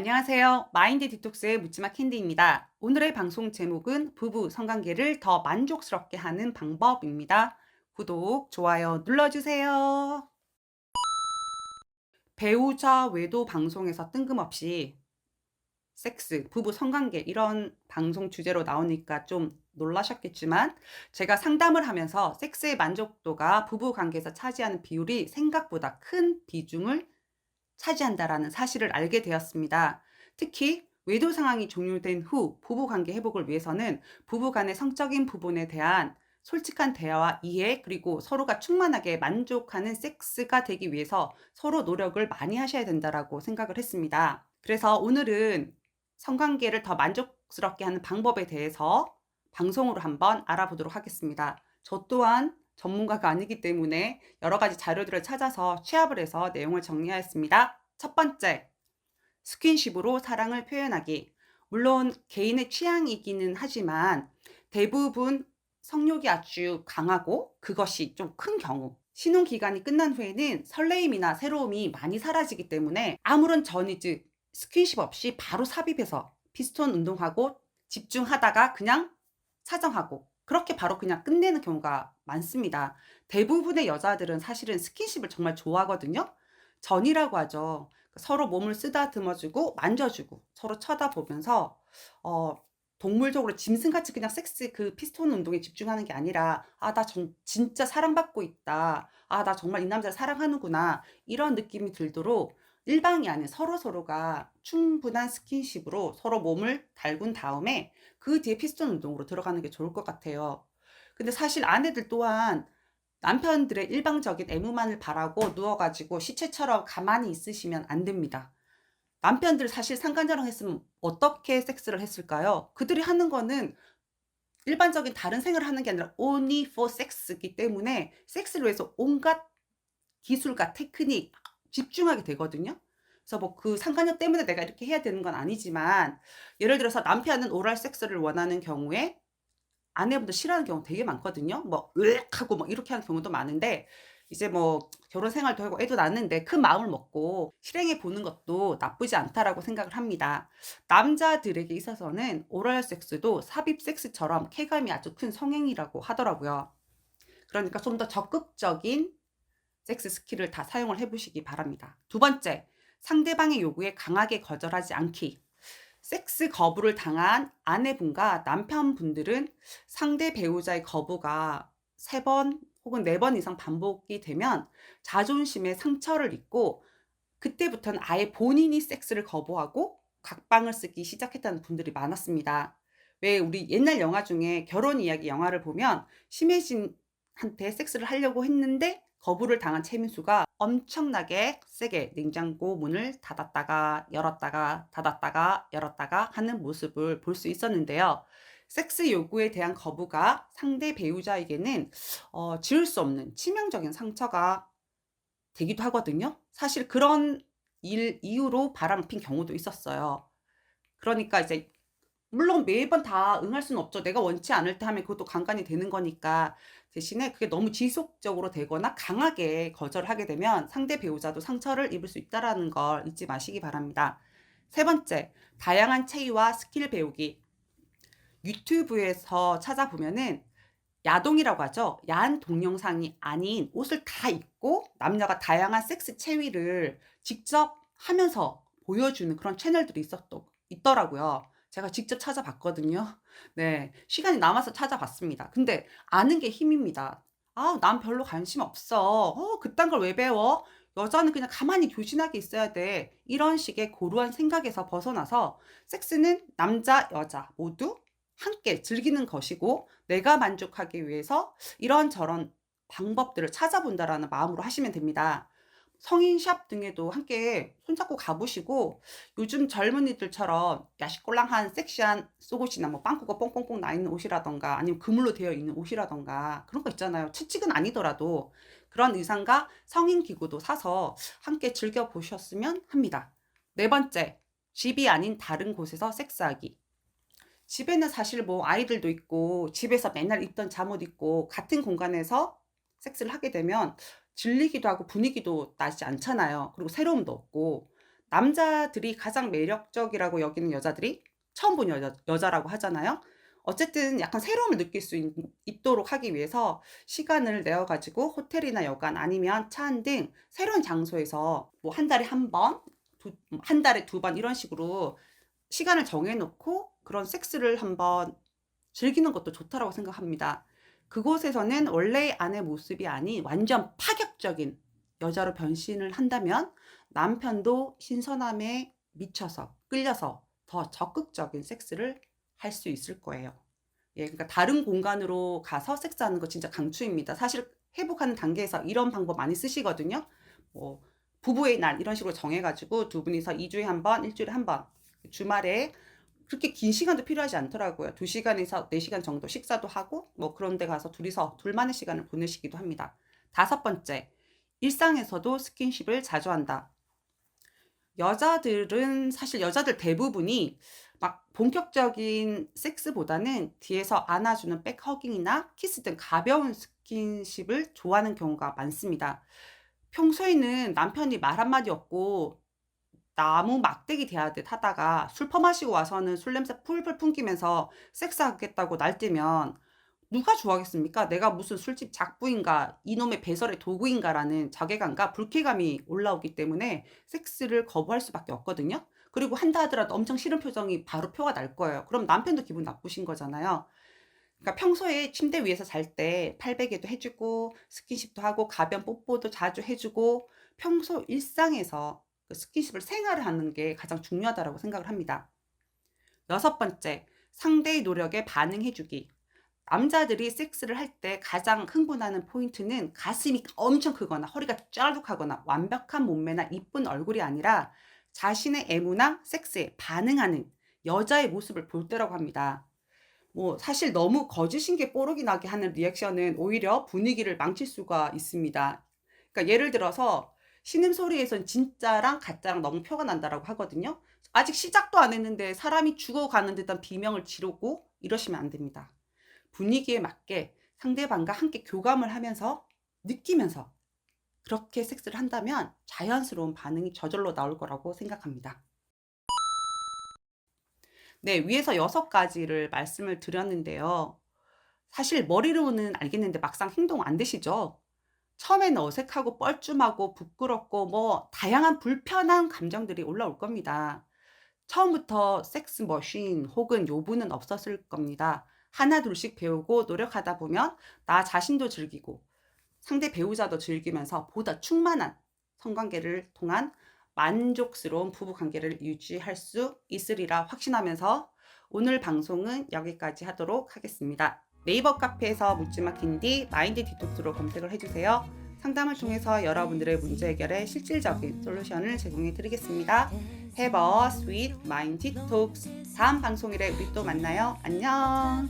안녕하세요. 마인드 디톡스의 묻지마 캔디입니다. 오늘의 방송 제목은 부부 성관계를 더 만족스럽게 하는 방법입니다. 구독, 좋아요 눌러주세요. 배우자 외도 방송에서 뜬금없이 섹스, 부부 성관계 이런 방송 주제로 나오니까 좀 놀라셨겠지만 제가 상담을 하면서 섹스의 만족도가 부부 관계에서 차지하는 비율이 생각보다 큰 비중을 차지한다라는 사실을 알게 되었습니다. 특히 외도 상황이 종료된 후 부부 관계 회복을 위해서는 부부 간의 성적인 부분에 대한 솔직한 대화와 이해, 그리고 서로가 충만하게 만족하는 섹스가 되기 위해서 서로 노력을 많이 하셔야 된다라고 생각을 했습니다. 그래서 오늘은 성관계를 더 만족스럽게 하는 방법에 대해서 방송으로 한번 알아보도록 하겠습니다. 저 또한 전문가가 아니기 때문에 여러 가지 자료들을 찾아서 취합을 해서 내용을 정리하였습니다. 첫 번째, 스킨십으로 사랑을 표현하기. 물론 개인의 취향이기는 하지만 대부분 성욕이 아주 강하고 그것이 좀 큰 경우, 신혼 기간이 끝난 후에는 설레임이나 새로움이 많이 사라지기 때문에 아무런 전이즈, 스킨십 없이 바로 삽입해서 피스톤 운동하고 집중하다가 그냥 사정하고 그렇게 바로 그냥 끝내는 경우가 많습니다. 대부분의 여자들은 사실은 스킨십을 정말 좋아하거든요. 전이라고 하죠. 서로 몸을 쓰다듬어 주고 만져주고 서로 쳐다보면서 어 동물적으로 짐승같이 그냥 섹스 그 피스톤 운동에 집중하는 게 아니라 '아 나 진짜 사랑받고 있다. 아 나 정말 이 남자를 사랑하는구나.' 이런 느낌이 들도록 일방이 아닌 서로서로가 충분한 스킨십으로 서로 몸을 달군 다음에 그 뒤에 피스톤 운동으로 들어가는 게 좋을 것 같아요. 근데 사실 아내들 또한 남편들의 일방적인 애무만을 바라고 누워 가지고 시체처럼 가만히 있으시면 안 됩니다. 남편들 사실 상간자랑 했으면 어떻게 섹스를 했을까요? 그들이 하는 거는 일반적인 다른 생활을 하는 게 아니라 only for sex이기 때문에 섹스를 위해서 온갖 기술과 테크닉 집중하게 되거든요. 그래서 뭐 그 상간녀 때문에 내가 이렇게 해야 되는 건 아니지만, 예를 들어서 남편은 오랄 섹스를 원하는 경우에 아내분도 싫어하는 경우 되게 많거든요. 뭐 으악 하고 뭐 이렇게 하는 경우도 많은데, 이제 뭐 결혼 생활도 하고 애도 낳았는데 큰 마음을 먹고 실행해 보는 것도 나쁘지 않다라고 생각을 합니다. 남자들에게 있어서는 오랄 섹스도 삽입 섹스처럼 쾌감이 아주 큰 성행위라고 하더라고요. 그러니까 좀 더 적극적인 섹스 스킬을 다 사용을 해 보시기 바랍니다. 두 번째, 상대방의 요구에 강하게 거절하지 않기. 섹스 거부를 당한 아내분과 남편분들은 상대 배우자의 거부가 3번 혹은 4번 이상 반복이 되면 자존심에 상처를 입고 그때부터는 아예 본인이 섹스를 거부하고 각방을 쓰기 시작했다는 분들이 많았습니다. 왜 우리 옛날 영화 중에 결혼 이야기 영화를 보면 심혜진한테 섹스를 하려고 했는데 거부를 당한 최민수가 엄청나게 세게 냉장고 문을 닫았다가 열었다가 닫았다가 열었다가 하는 모습을 볼 수 있었는데요. 섹스 요구에 대한 거부가 상대 배우자에게는 지울 수 없는 치명적인 상처가 되기도 하거든요. 사실 그런 일 이후로 바람을 핀 경우도 있었어요. 그러니까 이제 물론 매번 다 응할 수는 없죠. 내가 원치 않을 때 하면 그것도 간간이 되는 거니까. 대신에 그게 너무 지속적으로 되거나 강하게 거절하게 되면 상대 배우자도 상처를 입을 수 있다라는 걸 잊지 마시기 바랍니다. 세 번째, 다양한 체위와 스킬 배우기. 유튜브에서 찾아보면은 야동이라고 하죠. 야한 동영상이 아닌 옷을 다 입고 남녀가 다양한 섹스 체위를 직접 하면서 보여주는 그런 채널들이 있더라고요. 제가 직접 찾아봤거든요. 네. 시간이 남아서 찾아봤습니다. 근데 아는 게 힘입니다. '아 난 별로 관심 없어. 그딴 걸 왜 배워? 여자는 그냥 가만히 교신하게 있어야 돼.' 이런 식의 고루한 생각에서 벗어나서 섹스는 남자, 여자 모두 함께 즐기는 것이고 내가 만족하기 위해서 이런저런 방법들을 찾아본다라는 마음으로 하시면 됩니다. 성인 샵 등에도 함께 손잡고 가 보시고 요즘 젊은이들처럼 야식꼴랑한 섹시한 속옷이나 뭐 빵꾸가 뽕뽕뽕 나 있는 옷이라든가 아니면 그물로 되어 있는 옷이라든가 그런 거 있잖아요. 채찍은 아니더라도 그런 의상과 성인 기구도 사서 함께 즐겨 보셨으면 합니다. 네 번째, 집이 아닌 다른 곳에서 섹스하기. 집에는 사실 뭐 아이들도 있고 집에서 맨날 입던 잠옷 입고 같은 공간에서 섹스를 하게 되면 질리기도 하고 분위기도 나지 않잖아요. 그리고 새로움도 없고. 남자들이 가장 매력적이라고 여기는 여자들이 처음 본 여자라고 하잖아요. 어쨌든 약간 새로움을 느낄 수 있도록 하기 위해서 시간을 내어 가지고 호텔이나 여관 아니면 차 안 등 새로운 장소에서 뭐 한 달에 한 번, 한 달에 두 번 이런 식으로 시간을 정해 놓고 그런 섹스를 한번 즐기는 것도 좋다라고 생각합니다. 그곳에서는 원래의 아내 모습이 아닌 완전 파격적인 여자로 변신을 한다면 남편도 신선함에 미쳐서 끌려서 더 적극적인 섹스를 할 수 있을 거예요. 예, 그러니까 다른 공간으로 가서 섹스하는 거 진짜 강추입니다. 사실 회복하는 단계에서 이런 방법 많이 쓰시거든요. 뭐 부부의 날 이런 식으로 정해 가지고 두 분이서 2 주에 한 번, 1 주일에 한 번 주말에 그렇게 긴 시간도 필요하지 않더라고요. 2 시간에서 4 시간 정도 식사도 하고 뭐 그런 데 가서 둘이서 둘만의 시간을 보내시기도 합니다. 다섯 번째, 일상에서도 스킨십을 자주 한다. 여자들은 사실 여자들 대부분이 막 본격적인 섹스보다는 뒤에서 안아주는 백허깅이나 키스 등 가벼운 스킨십을 좋아하는 경우가 많습니다. 평소에는 남편이 말 한마디 없고 나무 막대기 대하듯 하다가 술 퍼마시고 와서는 술 냄새 풀풀 풍기면서 섹스하겠다고 날뛰면 누가 좋아하겠습니까? '내가 무슨 술집 작부인가? 이놈의 배설의 도구인가?'라는 자괴감과 불쾌감이 올라오기 때문에 섹스를 거부할 수밖에 없거든요. 그리고 한다 하더라도 엄청 싫은 표정이 바로 표가 날 거예요. 그럼 남편도 기분 나쁘신 거잖아요. 그러니까 평소에 침대 위에서 잘 때 팔베개도 해 주고 스킨십도 하고 가벼운 뽀뽀도 자주 해 주고 평소 일상에서 그 스킨십을 생활을 하는 게 가장 중요하다라고 생각을 합니다. 여섯 번째, 상대의 노력에 반응해 주기. 남자들이 섹스를 할 때 가장 흥분하는 포인트는 가슴이 엄청 크거나 허리가 쩌룩하거나 완벽한 몸매나 이쁜 얼굴이 아니라 자신의 애무나 섹스에 반응하는 여자의 모습을 볼 때라고 합니다. 뭐 사실 너무 거짓인 게 뽀록이 나게 하는 리액션은 오히려 분위기를 망칠 수가 있습니다. 그러니까 예를 들어서 신음소리에선 진짜랑 가짜랑 너무 표가 난다라고 하거든요. 아직 시작도 안 했는데 사람이 죽어가는 듯한 비명을 지르고 이러시면 안 됩니다. 분위기에 맞게 상대방과 함께 교감을 하면서 느끼면서 그렇게 섹스를 한다면 자연스러운 반응이 저절로 나올 거라고 생각합니다. 네, 위에서 6가지를 말씀을 드렸는데요. 사실 머리로는 알겠는데 막상 행동 안 되시죠? 처음에는 어색하고 뻘쭘하고 부끄럽고 뭐 다양한 불편한 감정들이 올라올 겁니다. 처음부터 섹스 머신 혹은 요구는 없었을 겁니다. 하나둘씩 배우고 노력하다 보면 나 자신도 즐기고 상대 배우자도 즐기면서 보다 충만한 성관계를 통한 만족스러운 부부 관계를 유지할 수 있으리라 확신하면서 오늘 방송은 여기까지 하도록 하겠습니다. 네이버 카페에서 묻지마 캔디 마인드 디톡스로 검색을 해주세요. 상담을 통해서 여러분들의 문제 해결에 실질적인 솔루션을 제공해 드리겠습니다. Have a sweet mind detox. 다음 방송일에 우리 또 만나요. 안녕.